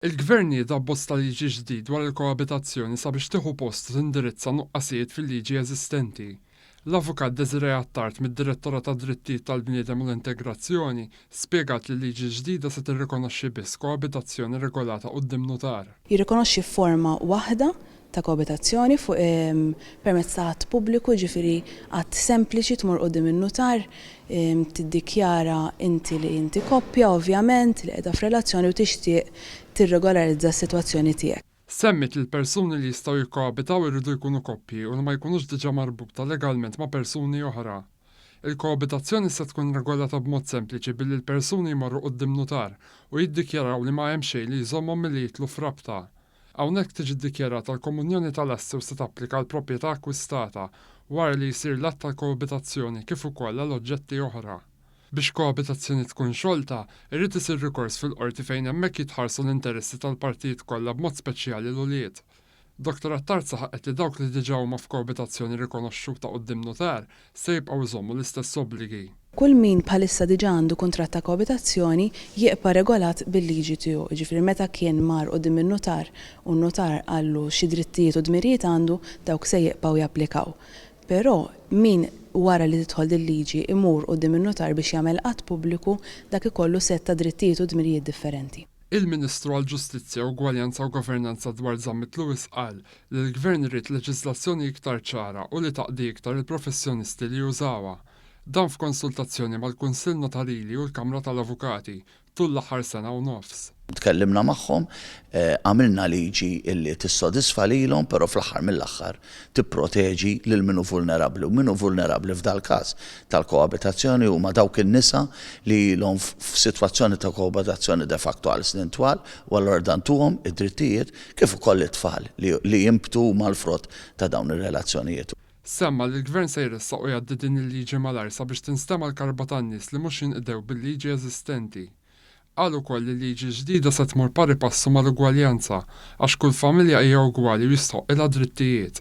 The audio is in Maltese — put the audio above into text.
Il-Gvern jieda abbozz ta' liġi ġdid dwar il-koabitazzjoni sabiex tieħu post u tindirizza nuqqasijiet fil-liġi eżistenti. L-avukat Desiree Attart mid-Direttora ta' Drittijiet tal-Bniedem u l-Integrazzjoni spjegat li l-liġi ġdida se tirrikonoxxi biss koabitazzjoni regolata quddiem notar. Jirrikonoxxi forma waħda ta' koabitazzjoni fuq permezz ta' att pubbliku, ġifieri att sempliċi tmur quddiem in-notar, tiddikjara inti li inti koppja ovvjament li qiegħda f'relazzjoni u tixtieq tirregolarizza s-sitwazzjoni tiegħek. Semmit li l-persuni li jistgħu jikkoabitaw irridu jkunu koppji u li ma jkunux diġà marbuta legalment ma' persuni oħra. Il-koabitazzjoni se tkun regolata b'mod sempliċi billi l-persuni jmorru quddiem notar u jiddikjaraw li ma hemm xejn li jżommhom milli jitlu f'rabta. Hawnhekk tiġi ddikjarata l-komunjoni tal-assi u se tapplika l-proprjetà akkwistata wara li jsir l-att tal-koabitazzjoni kif ukoll għal oġġetti oħra. Biex koabitazzjoni tkun xolta, irrid isir rikors fil-qorti fejn hemmhekk jitħarsu l-interessi tal-partijiet kollha b'mod speċjali l-ulied. Dr. Attart saħaqet li dawk li diġà huma f'koabitazzjoni rikonoxxuta quddiem notar se jibqgħu jżommu l-istess obbligi. Kull min bħalissa diġà għandu kuntratt ta' koabitazzjoni jibqa' regolat bil-liġi tiegħu. Ġifieri meta kien mar quddiem in-notar u n-notar għallu xi drittijiet u dmirijiet għandu dawk se jibqgħu japplikaw. Però min wara li tidħol il-liġi imur quddiem in-notar biex jagħmel qatt pubbliku dak ikollu setta drittijiet u dmirijiet differenti. Il-Ministru għall-Ġustizzja, Ugwaljanza u Governanza Dwar Żammit Lewis qal li l-Gvern irid leġiżlazzjoni iktar ċara u li taqdi iktar il-professjonisti li jużawha. Dan f'konsultazzjoni mal-Kunsill Notarili u l-Kamra tal-Avukati tul l-aħħar sena u nofs. Tkellimna magħhom, għamilna liġi illi tissodisfa lilhom, però fl-aħħar mill-aħħar tipproteġi lil minnu vulnerabbli. U minnu vulnerabbli f'dal każ tal-koabitazzjoni huma dawk in-nisa li ilhom f'sitwazzjoni ta' koabitazzjoni de facto għal snin twal u allura dantuhom id-drittijiet kif ukoll it-tfal li jimbtu mal-frott ta' dawn ir-relazzjonijiet. Semma li l-Gvern se jressaq u jgħaddi din il-liġi malajr sabiex tinstema l-karba tan-nies li mhux jinqdew bil-liġi eżistenti. Qal ukoll li liġi ġdida se tmur pari passu mal-ugwaljanza għax kull familja hija ugwali u jistħoq ilha drittijiet.